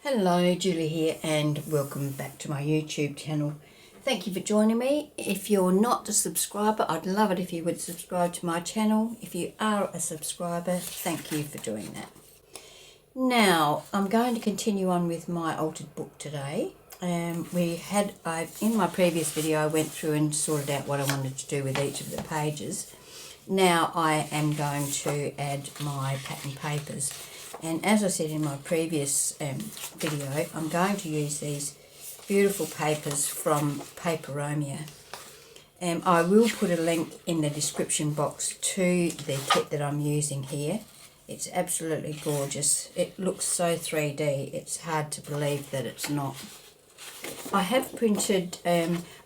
Hello, Julie here, and welcome back to my YouTube channel. Thank you for joining me. If you're not a subscriber, I'd love it if you would subscribe to my channel. If you are a subscriber, thank you for doing that. Now, I'm going to continue on with my altered book today. In my previous video, I went through and sorted out what I wanted to do with each of the pages. Now I am going to add my pattern papers. And as I said in my previous video, I'm going to use these beautiful papers from Paperomia. I will put a link in the description box to the kit that I'm using here. It's absolutely gorgeous. It looks so 3D, it's hard to believe that it's not. I have printed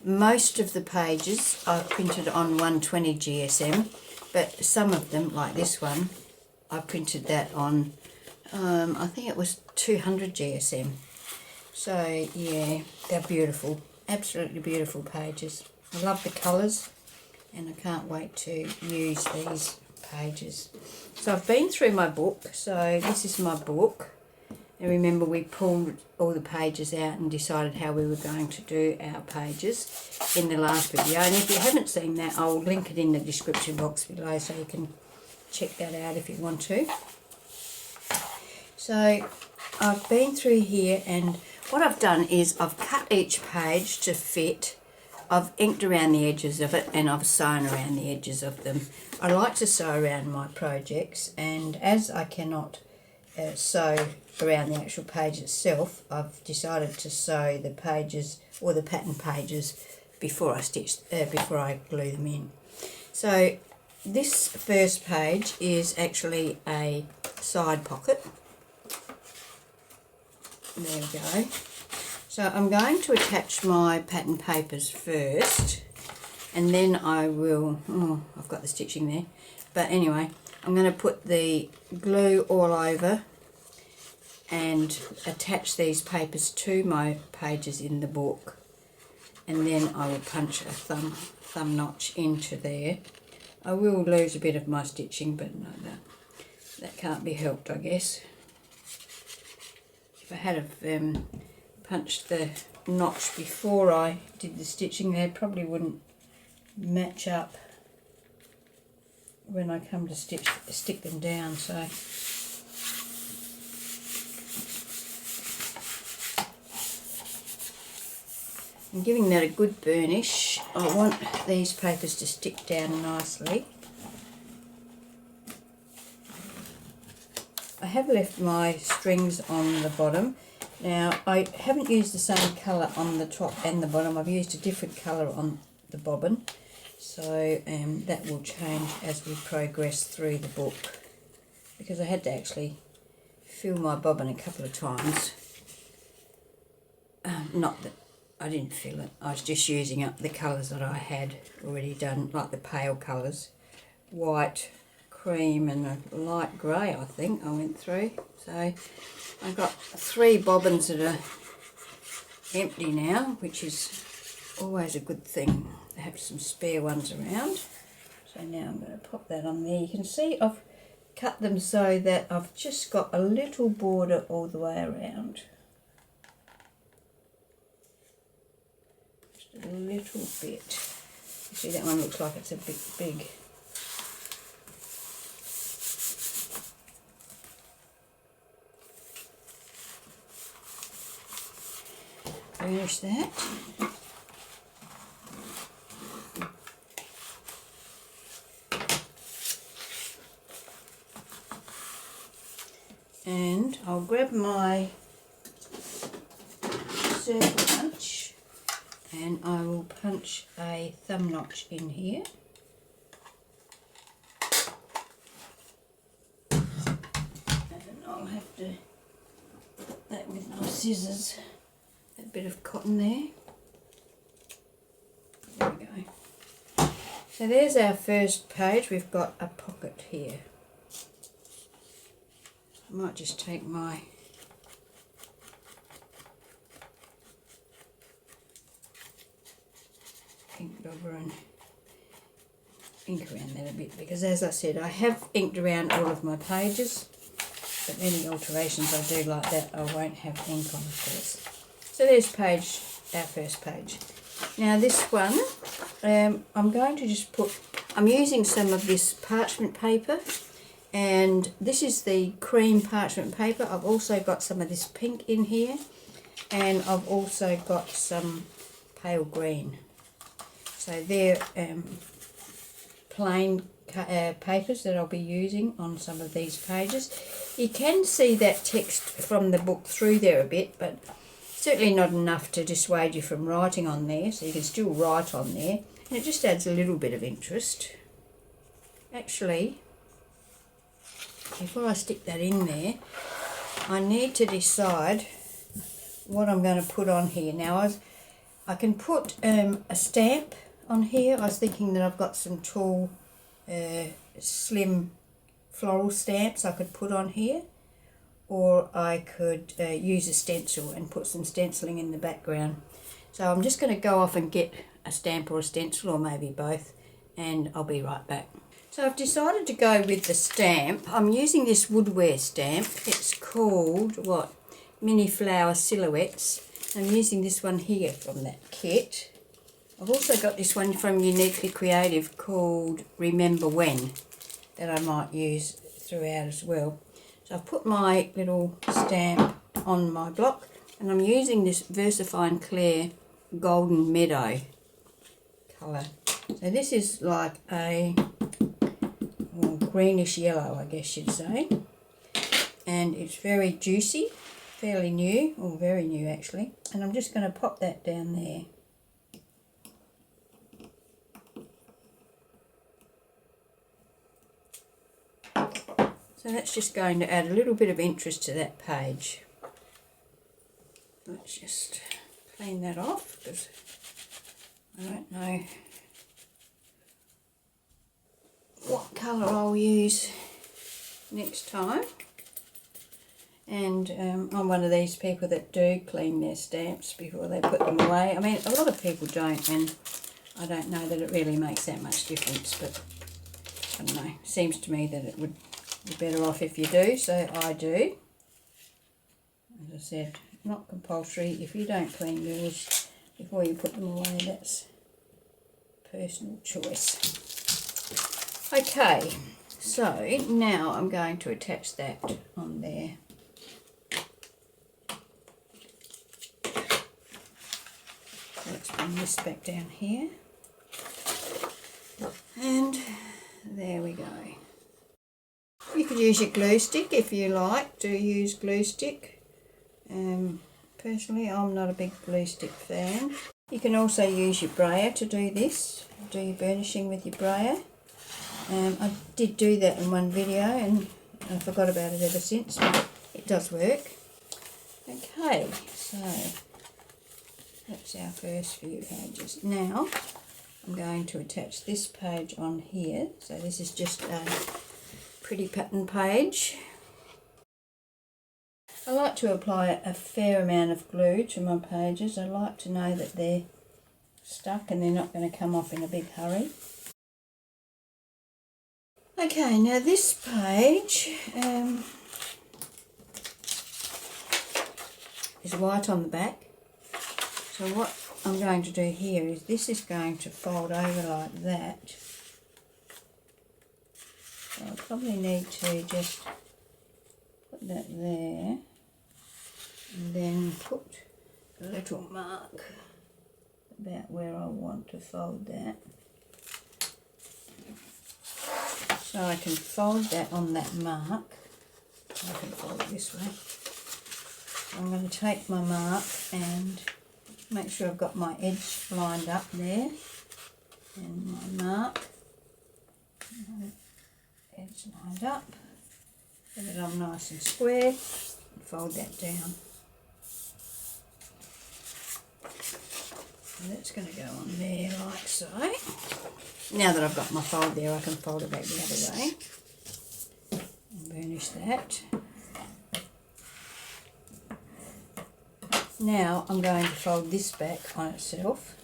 most of the pages. I've printed on 120 GSM, but some of them, like this one, I printed that on I think it was 200 GSM. So yeah, they're beautiful, absolutely beautiful pages. I love the colours and I can't wait to use these pages. So I've been through my book, so this is my book. And remember, we pulled all the pages out and decided how we were going to do our pages in the last video. And if you haven't seen that, I'll link it in the description box below so you can check that out if you want to. So I've been through here, and what I've done is I've cut each page to fit. I've inked around the edges of it and I've sewn around the edges of them. I like to sew around my projects, and as I cannot sew around the actual page itself, I've decided to sew the pages or the pattern pages before I glue them in. So this first page is actually a side pocket. There we go. So I'm going to attach my pattern papers first, and then I will, I've got the stitching there, but anyway, I'm going to put the glue all over and attach these papers to my pages in the book, and then I will punch a thumb notch into there. I will lose a bit of my stitching, but no, that can't be helped, I guess. If I had have punched the notch before I did the stitching, they probably wouldn't match up when I come to stick them down. So I'm giving that a good burnish. I want these papers to stick down nicely. I have left my strings on the bottom. Now, I haven't used the same colour on the top and the bottom. I've used a different colour on the bobbin. So that will change as we progress through the book, because I had to actually fill my bobbin a couple of times. Not that I didn't fill it, I was just using up the colours that I had already done, like the pale colours. White, cream and a light grey, I think I went through. So I've got 3 bobbins that are empty now, which is always a good thing to have some spare ones around. So now I'm going to pop that on there. You can see I've cut them so that I've just got a little border all the way around. Just a little bit. You see, that one looks like it's a bit big. Finish that. And I'll grab my circle punch and I will punch a thumb notch in here. And I'll have to put that with my scissors. That bit of cotton there. There we go. So there's our first page. We've got a pocket here. I might just take my ink dauber and ink around that a bit, because as I said, I have inked around all of my pages. but any alterations I do like that, I won't have ink on, of course. So there's our first page. Now this one, I'm going to just I'm using some of this parchment paper, and this is the cream parchment paper. I've also got some of this pink in here, and I've also got some pale green. So they're plain papers that I'll be using on some of these pages. You can see that text from the book through there a bit, but certainly not enough to dissuade you from writing on there, so you can still write on there, and it just adds a little bit of interest. Actually, before I stick that in there, I need to decide what I'm going to put on here. Now I can put a stamp on here. I was thinking that I've got some tall slim floral stamps I could put on here, or I could use a stencil and put some stenciling in the background. So I'm just going to go off and get a stamp or a stencil, or maybe both, and I'll be right back. So I've decided to go with the stamp. I'm using this Woodware stamp. It's called Mini Flower Silhouettes. I'm using this one here from that kit. I've also got this one from Uniquely Creative called Remember When, that I might use throughout as well. So I've put my little stamp on my block, and I'm using this Versafine Clair Golden Meadow colour. So this is like a greenish yellow, I guess you'd say, and it's very juicy, fairly new, or very new actually, and I'm just going to pop that down there. So that's just going to add a little bit of interest to that page. Let's just clean that off, because I don't know what colour I'll use next time. And I'm one of these people that do clean their stamps before they put them away. I mean, a lot of people don't, and I don't know that it really makes that much difference, but I don't know, seems to me that it would be better off if you do, so I do. As I said, not compulsory. If you don't clean yours before you put them away, that's personal choice. Okay, so now I'm going to attach that on there. Let's bring this back down here, and there we go. You could use your glue stick if you like. Do use glue stick. Personally, I'm not a big glue stick fan. You can also use your brayer to do this. Do your burnishing with your brayer. I did do that in one video, and I forgot about it ever since, but it does work. Okay, so that's our first few pages. Now I'm going to attach this page on here. So this is just a pretty pattern page. I like to apply a fair amount of glue to my pages. I like to know that they're stuck and they're not going to come off in a big hurry. Okay, now this page is white on the back. So what I'm going to do here is this is going to fold over like that. So I probably need to just put that there, and then put a little mark about where I want to fold that. So I can fold that on that mark. I can fold it this way. I'm going to take my mark and make sure I've got my edge lined up there, and my mark, edge lined up, so that I'm nice and square, and fold that down. So that's going to go on there like so. Now that I've got my fold there, I can fold it back the other way and burnish that. Now I'm going to fold this back on itself.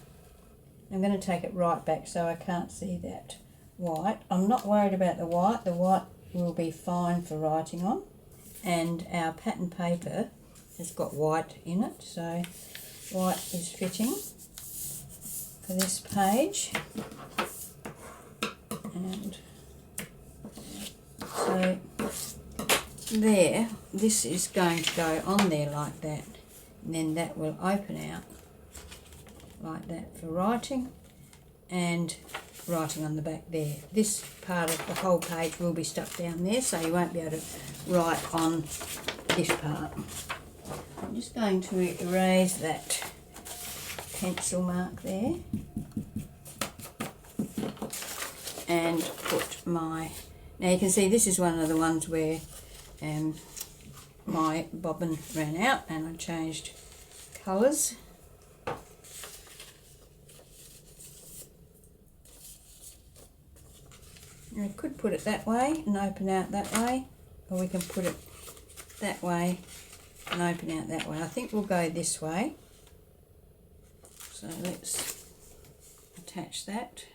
I'm going to take it right back so I can't see that white. I'm not worried about the white. The white will be fine for writing on. and our pattern paper has got white in it, so white is fitting for this page. And so there, this is going to go on there like that, and then that will open out like that for writing, and writing on the back there. This part of the whole page will be stuck down there, so you won't be able to write on this part. I'm just going to erase that pencil mark there and put my, now you can see this is one of the ones where my bobbin ran out and I changed colours. I could put it that way and open out that way, or we can put it that way and open out that way. I think we'll go this way. So let's attach that.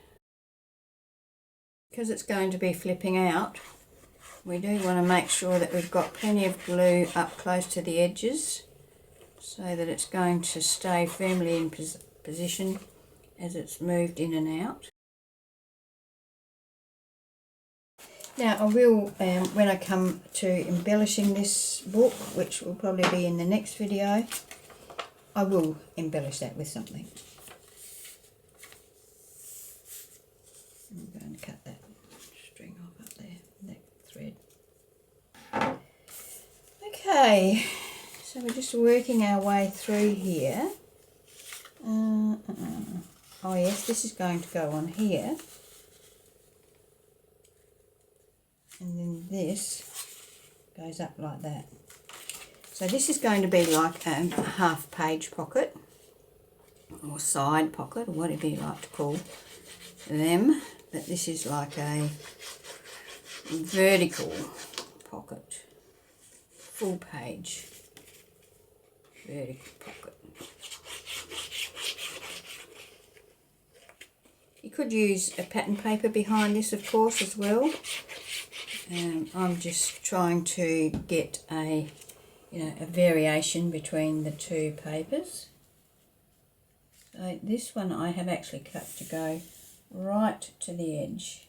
Because it's going to be flipping out, we do want to make sure that we've got plenty of glue up close to the edges so that it's going to stay firmly in position as it's moved in and out. Now I will, when I come to embellishing this book, which will probably be in the next video, I will embellish that with something. I'm going to cut that string off up there, that thread. Okay, so we're just working our way through here. Oh yes, this is going to go on here. And then this goes up like that. So this is going to be like a half page pocket or side pocket or whatever you like to call them, but this is like a vertical pocket, full page vertical pocket. You could use a pattern paper behind this, of course, as well. I'm just trying to get a variation between the two papers. So this one I have actually cut to go right to the edge.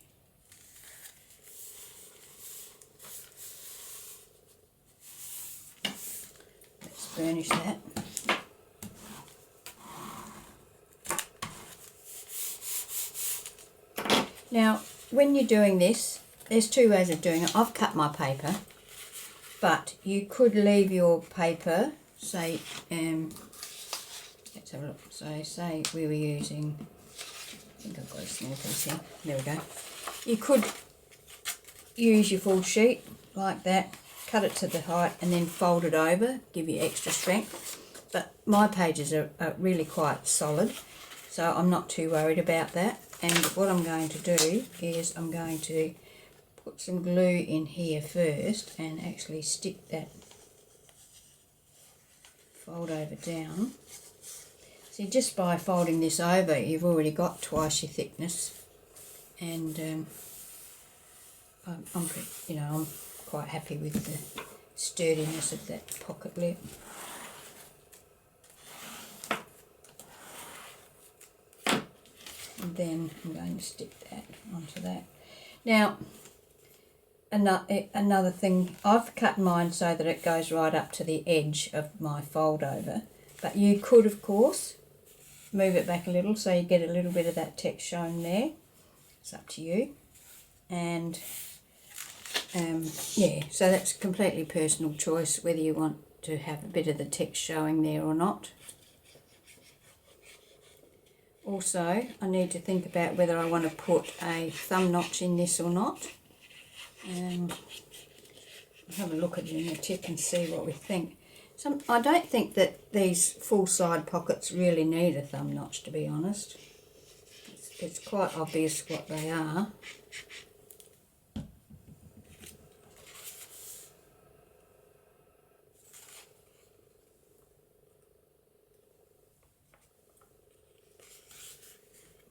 Let's burnish that. Now, when you're doing this, there's two ways of doing it. I've cut my paper, but you could leave your paper, say, let's have a look. So say we were using, I think I've got a small piece here. There we go. You could use your full sheet like that, cut it to the height and then fold it over, give you extra strength. But my pages are really quite solid, so I'm not too worried about that. And what I'm going to do is I'm going to put some glue in here first and actually stick that fold over down. See, just by folding this over, you've already got twice your thickness, and I'm quite happy with the sturdiness of that pocket lip. And then I'm going to stick that onto that. Now, another thing, I've cut mine so that it goes right up to the edge of my fold over, but you could, of course, move it back a little so you get a little bit of that text shown there. It's up to you. And yeah, so that's completely personal choice whether you want to have a bit of the text showing there or not. Also, I need to think about whether I want to put a thumb notch in this or not. I'll have a look at it in the tip and see what we think. I don't think that these full side pockets really need a thumb notch, to be honest. It's quite obvious what they are.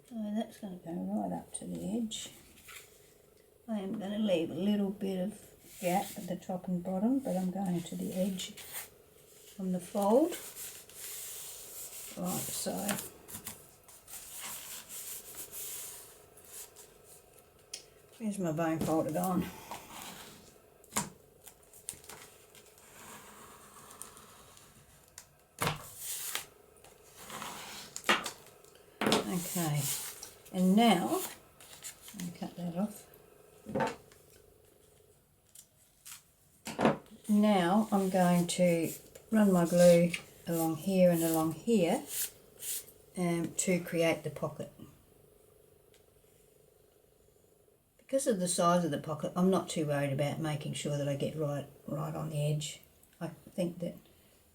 So that's going to go right up to the edge. I am going to leave a little bit of gap at the top and bottom, but I'm going to the edge on the fold, like so. Where's my bone folder gone? Okay, and now, let me cut that off. Now I'm going to run my glue along here and along here to create the pocket. Because of the size of the pocket, I'm not too worried about making sure that I get right on the edge. I think that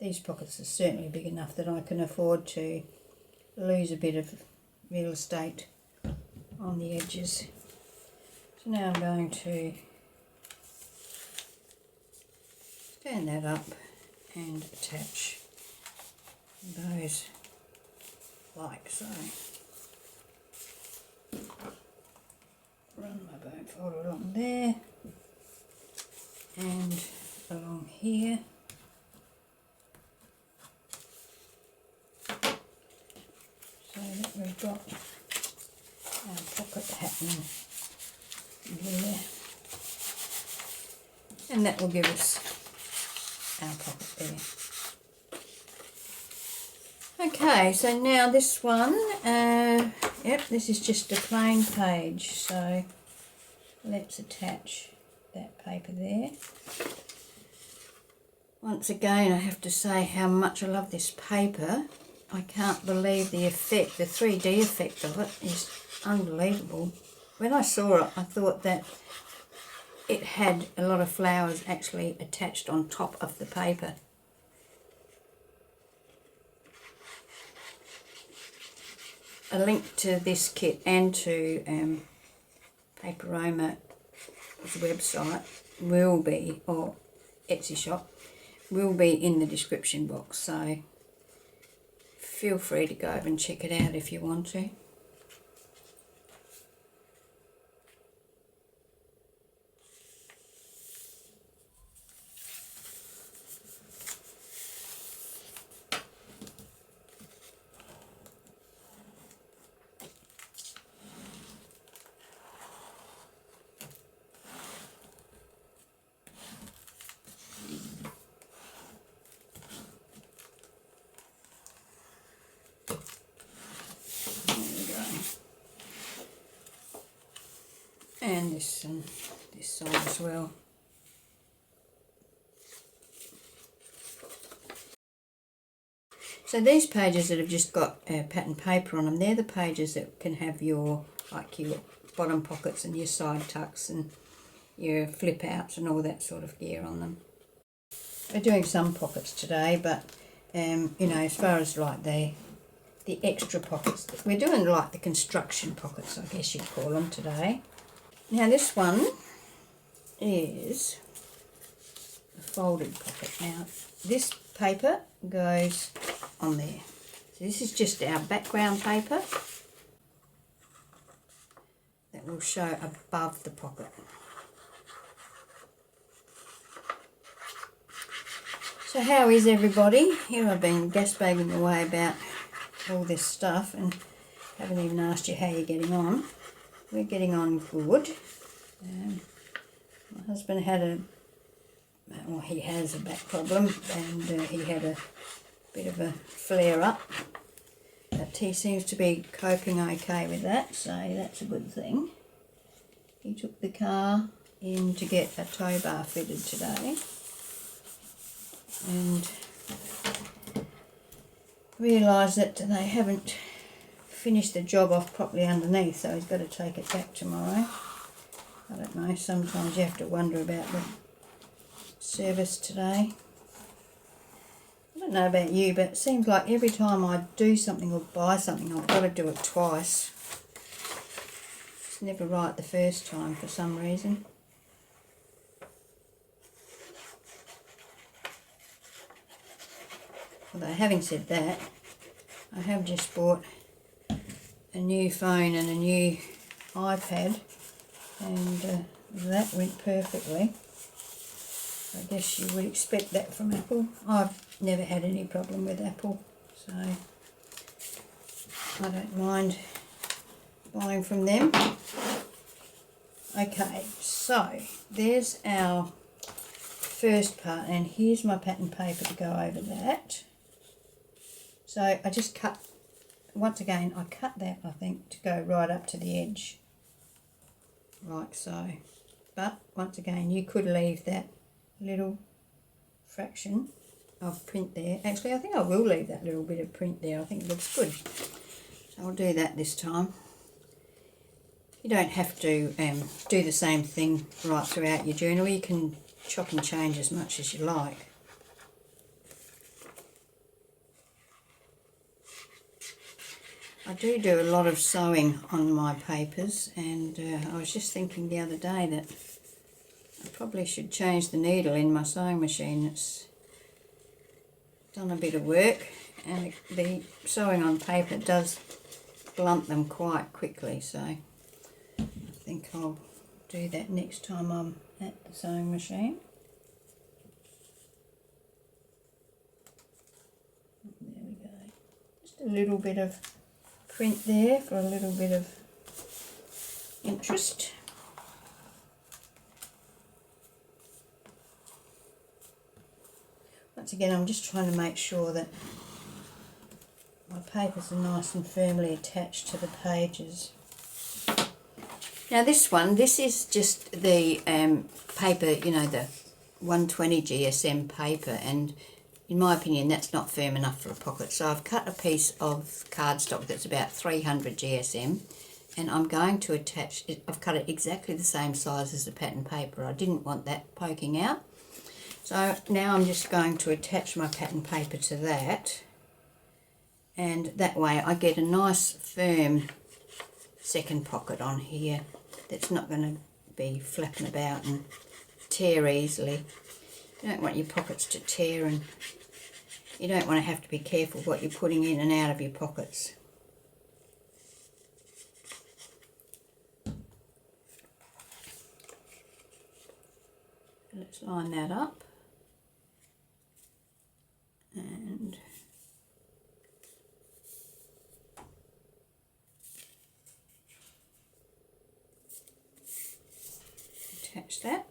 these pockets are certainly big enough that I can afford to lose a bit of real estate on the edges. So now I'm going to stand that up and attach those like so. Run my bone folder along there and along here. So that we've got our pocket happening there. And that will give us our pocket there. Okay, so now this one, yep, this is just a plain page, so let's attach that paper there. Once again, I have to say how much I love this paper. I can't believe the effect, the 3D effect of it is unbelievable. When I saw it, I thought that it had a lot of flowers actually attached on top of the paper. A link to this kit and to Paperomia's website will be, or Etsy shop, will be in the description box, so feel free to go over and check it out if you want to. And this side as well. So these pages that have just got pattern paper on them, they're the pages that can have your, like your bottom pockets and your side tucks and your flip outs and all that sort of gear on them. We're doing some pockets today, but you know, as far as like the extra pockets, we're doing like the construction pockets, I guess you'd call them today. Now this one is a folded pocket. Now this paper goes on there. So this is just our background paper that will show above the pocket. So how is everybody? Here I've been gasbagging away about all this stuff and haven't even asked you how you're getting on. We're getting on good. My husband had he has a back problem, and he had a bit of a flare up, but he seems to be coping okay with that, so that's a good thing. He took the car in to get a tow bar fitted today and realised that they haven't finished the job off properly underneath, so he's got to take it back tomorrow. I don't know, sometimes you have to wonder about the service today. I don't know about you, but it seems like every time I do something or buy something, I've got to do it twice. It's never right the first time for some reason. Although having said that, I have just bought a new phone and a new iPad, and that went perfectly. I guess you would expect that from Apple. I've never had any problem with Apple, so I don't mind buying from them. Okay, so there's our first part, and here's my pattern paper to go over that. So I just cut, once again, I cut that, I think, to go right up to the edge, like so. But once again, you could leave that little fraction of print there. Actually, I think I will leave that little bit of print there. I think it looks good. So I'll do that this time. You don't have to do the same thing right throughout your journal. You can chop and change as much as you like. I do a lot of sewing on my papers, and I was just thinking the other day that I probably should change the needle in my sewing machine. It's done a bit of work, and the sewing on paper does blunt them quite quickly, so I think I'll do that next time I'm at the sewing machine. There we go. Just a little bit of print there for a little bit of interest. Once again, I'm just trying to make sure that my papers are nice and firmly attached to the pages. Now this is just the paper, you know, the 120 GSM paper, and in my opinion that's not firm enough for a pocket. So I've cut a piece of cardstock that's about 300 GSM, and I'm going to attach it. I've cut it exactly the same size as the pattern paper. I didn't want that poking out. So now I'm just going to attach my pattern paper to that, and that way I get a nice firm second pocket on here that's not going to be flapping about and tear easily. You don't want your pockets to tear, and you don't want to have to be careful what you're putting in and out of your pockets. Let's line that up. And attach that.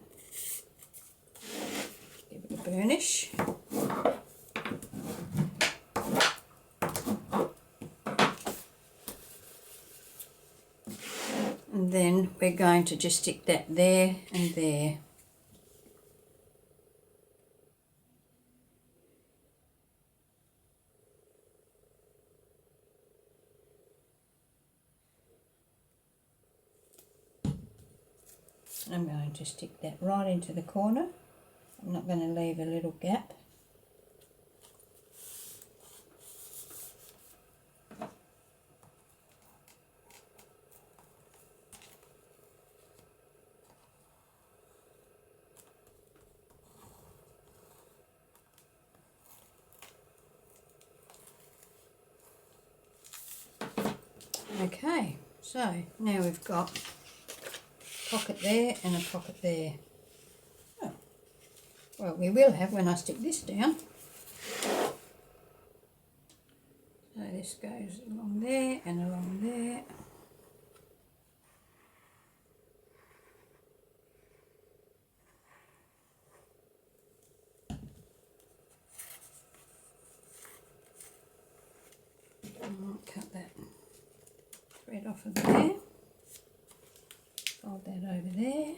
Give it a burnish. And then we're going to just stick that there and there. I'm going to stick that right into the corner. I'm not going to leave a little gap. Okay, so now we've got a pocket there and a pocket there. Oh, well, we will have when I stick this down. So this goes along there and along there. I'll cut that thread off of there. Fold that over there.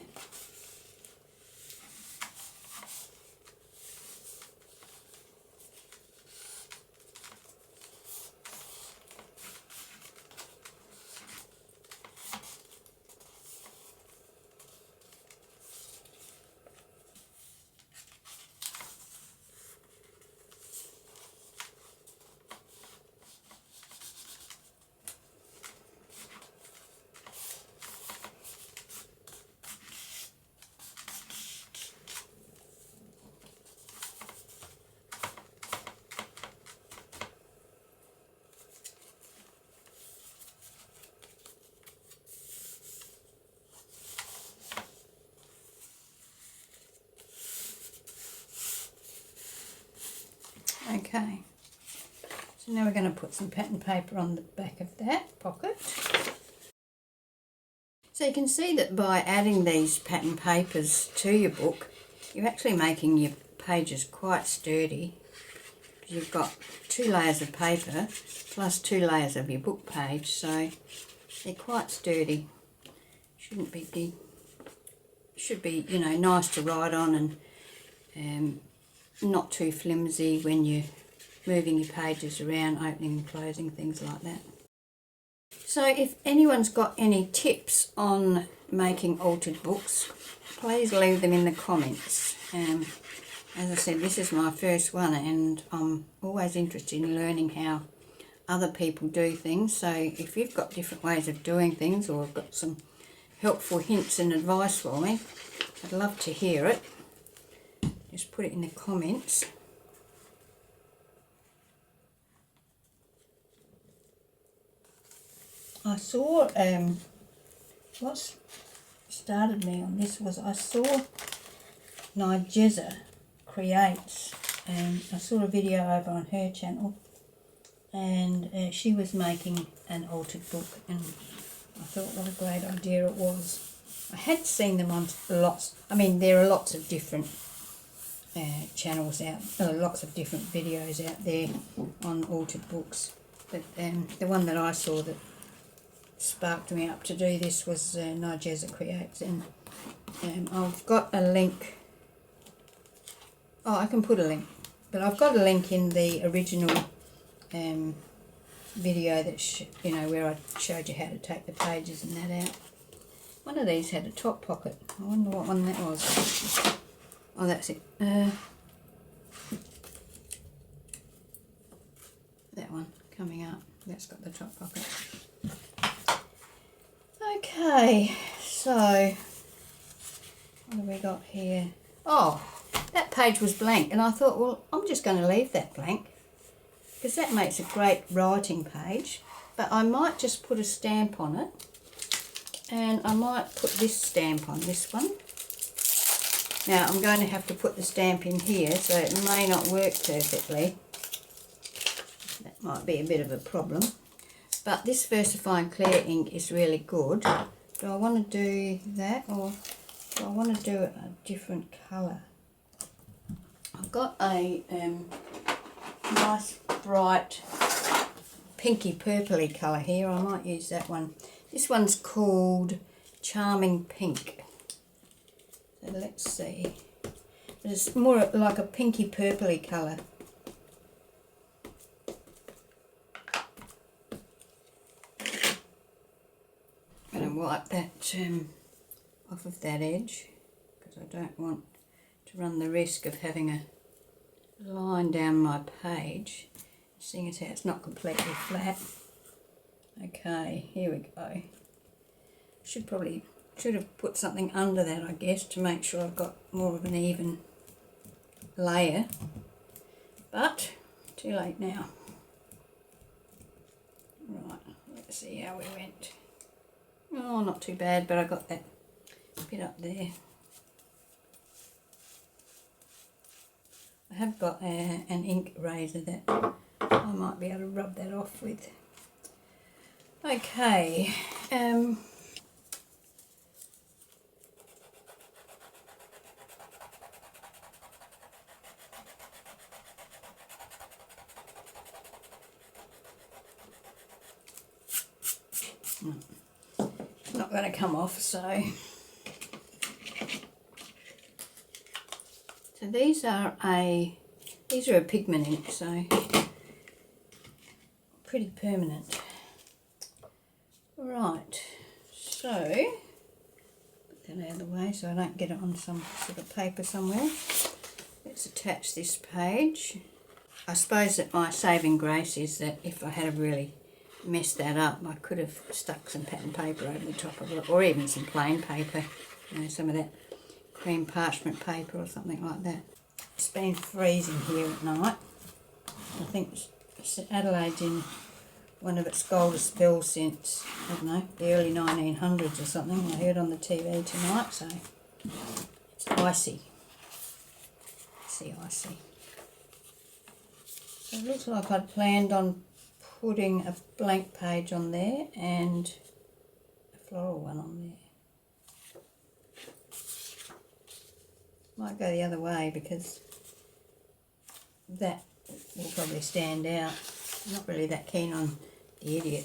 Okay, so now we're going to put some pattern paper on the back of that pocket. So you can see that by adding these pattern papers to your book, you're actually making your pages quite sturdy. You've got 2 layers of paper plus 2 layers of your book page, so they're quite sturdy. Shouldn't be big. Should be, you know, nice to write on and not too flimsy when you're moving your pages around, opening and closing, things like that. So if anyone's got any tips on making altered books, please leave them in the comments. As I said, this is my first one and I'm always interested in learning how other people do things. So if you've got different ways of doing things or have got some helpful hints and advice for me, I'd love to hear it. Just put it in the comments. I saw, what started me on this was I saw Nigeza Creates, and I saw a video over on her channel, and she was making an altered book, and I thought what a great idea it was. I had seen them on lots, I mean there are lots of different channels out, lots of different videos out there on altered books, but the one that I saw that sparked me up to do this was Nigeza Creates, and I've got a link. Oh, I can put a link, but I've got a link in the original video that you know, where I showed you how to take the pages and that out. One of these had a top pocket. I wonder what one that was. Oh, that's it. That one coming up. That's got the top pocket. Okay, so what have we got here? Oh, that page was blank, and I thought, well, I'm just going to leave that blank because that makes a great writing page, but I might just put a stamp on it, and I might put this stamp on this one. Now I'm going to have to put the stamp in here, so it may not work perfectly. That might be a bit of a problem. But this Versafine Clair ink is really good. Do I want to do that, or do I want to do it a different colour? I've got a nice bright pinky purpley colour here. I might use that one. This one's called Charming Pink. So let's see. It's more like a pinky purpley colour. Wipe that off of that edge because I don't want to run the risk of having a line down my page, seeing as how it's not completely flat. Okay, here we go. Should have put something under that, I guess, to make sure I've got more of an even layer, but too late now. Right, let's see how we went. Oh, not too bad, but I got that bit up there. I have got an ink eraser that I might be able to rub that off with. Okay. Not going to come off, so these are a pigment ink, so pretty permanent. Right, so put that out of the way so I don't get it on some sort of paper somewhere. Let's attach this page. I suppose that my saving grace is that if I had really messed that up, I could have stuck some pattern paper over the top of it, or even some plain paper, you know, some of that cream parchment paper or something like that. It's been freezing here at night. I think Adelaide's in one of its coldest spells since, I don't know, the early 1900s or something. I heard on the TV tonight, so it's icy. Icy. So it looks like I'd planned on putting a blank page on there and a floral one on there. Might go the other way because that will probably stand out. I'm not really that keen on the idiot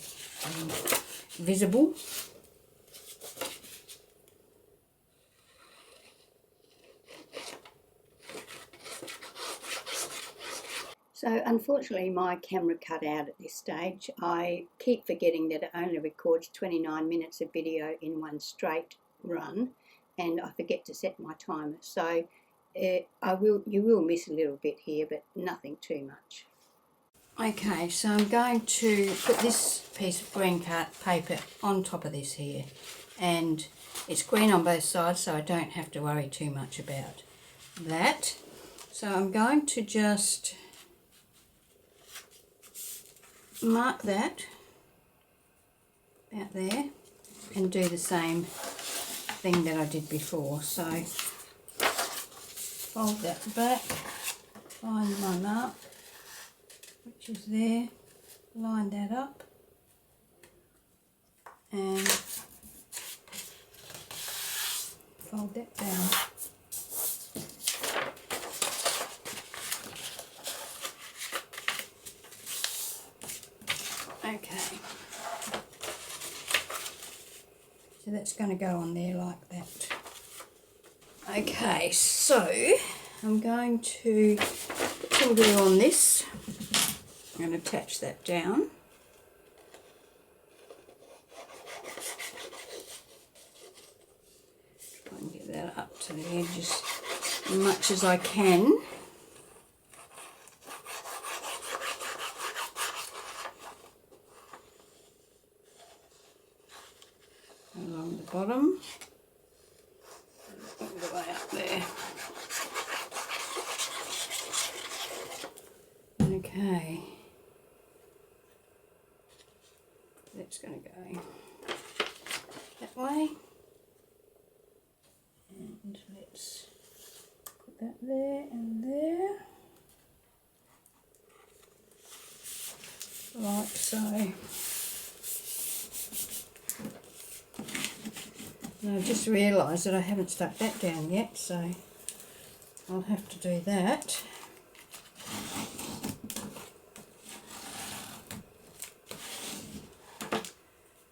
visible. So unfortunately my camera cut out at this stage. I keep forgetting that it only records 29 minutes of video in one straight run, and I forget to set my timer. So you will miss a little bit here, but nothing too much. Okay, so I'm going to put this piece of green paper on top of this here, and it's green on both sides, so I don't have to worry too much about that. So I'm going to just mark that about there and do the same thing that I did before. So fold that back, find my mark which is there, line that up and fold that down. Okay, so that's going to go on there like that. Okay, so I'm going to put some glue on this and attach that down. Try and get that up to the edge as much as I can. Along the bottom, all the way up there. Okay, that's going to go that way, and let's put that there and there, like so. And I just realised that I haven't stuck that down yet, so I'll have to do that.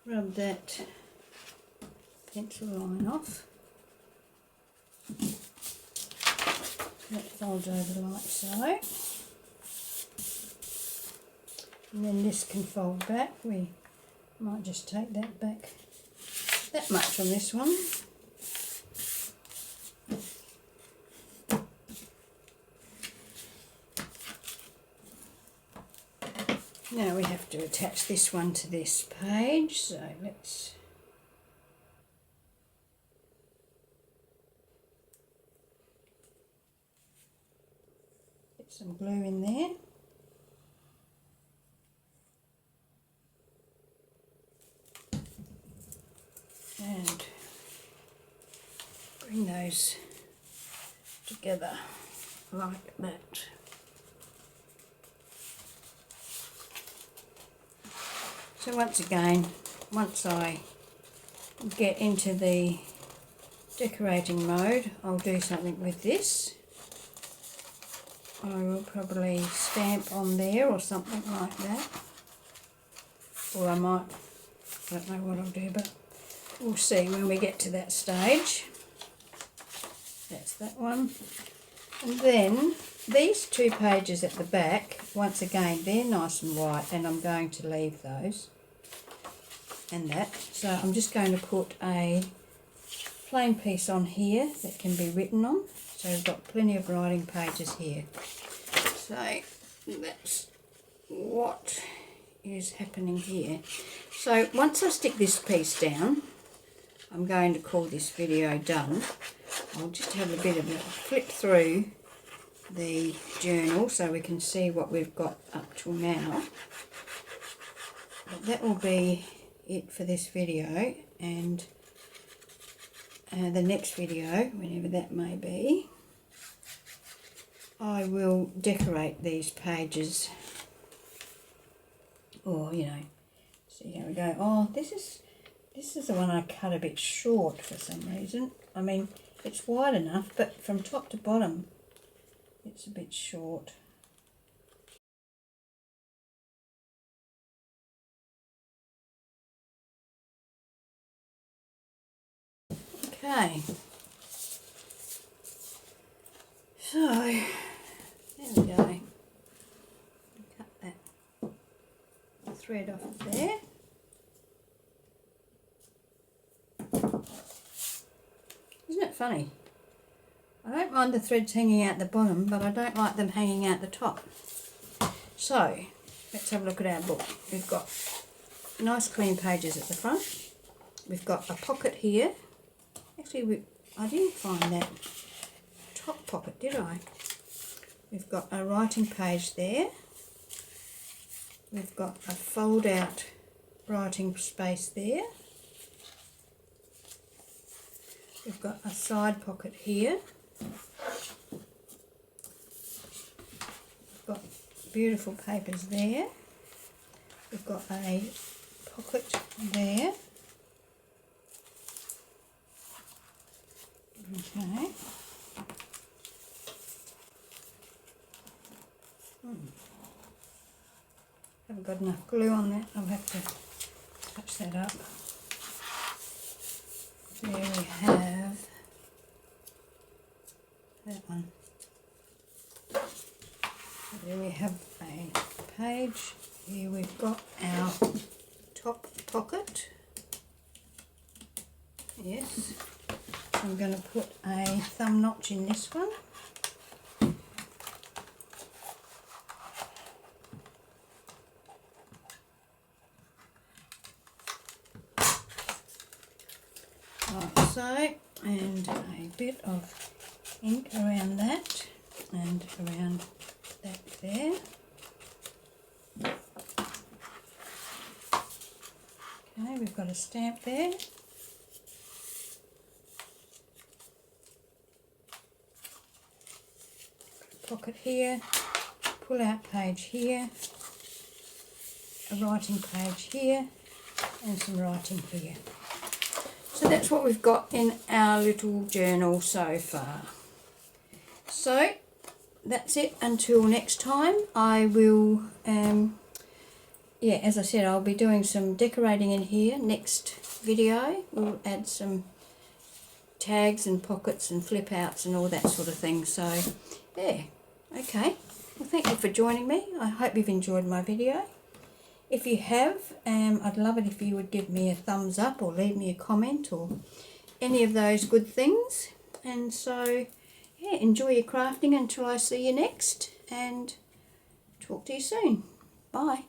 Rub that pencil line off. That folds over like so. And then this can fold back. We might just take that back that much on this one. Now we have to attach this one to this page, so let's get some glue in there. And bring those together like that. So once again, once I get into the decorating mode, I'll do something with this. I will probably stamp on there or something like that. Or I might, I don't know what I'll do, but we'll see when we get to that stage. That's that one. And then these two pages at the back, once again, they're nice and white, and I'm going to leave those and that. So I'm just going to put a plain piece on here that can be written on. So we've got plenty of writing pages here. So that's what is happening here. So once I stick this piece down, I'm going to call this video done. I'll just have a bit of a flip through the journal so we can see what we've got up till now. But that will be it for this video, and the next video, whenever that may be, I will decorate these pages or you know, see how we go. Oh, this is the one I cut a bit short for some reason. I mean, it's wide enough, but from top to bottom it's a bit short. Okay, so there we go. Cut that thread off of there. Isn't it funny? I don't mind the threads hanging out the bottom, but I don't like them hanging out the top. So let's have a look at our book. We've got nice clean pages at the front. We've got a pocket here. Actually, I didn't find that top pocket, did I? We've got a writing page there. We've got a fold out writing space there. We've got a side pocket here. We've got beautiful papers there. We've got a pocket there. Okay. Haven't got enough glue on that. I'll have to touch that up. There we have that one. There we have a page. Here we've got our top pocket. Yes. I'm going to put a thumb notch in this one. Like so, and a bit of ink around that and around that there. Okay, we've got a stamp there. Pocket here, pull out page here, a writing page here, and some writing here. So that's what we've got in our little journal so far. So that's it until next time. I will, as I said, I'll be doing some decorating in here next video. We'll add some tags and pockets and flip outs and all that sort of thing. So yeah, okay. Well, thank you for joining me. I hope you've enjoyed my video. If you have, I'd love it if you would give me a thumbs up or leave me a comment or any of those good things. And so, yeah, enjoy your crafting until I see you next, and talk to you soon. Bye.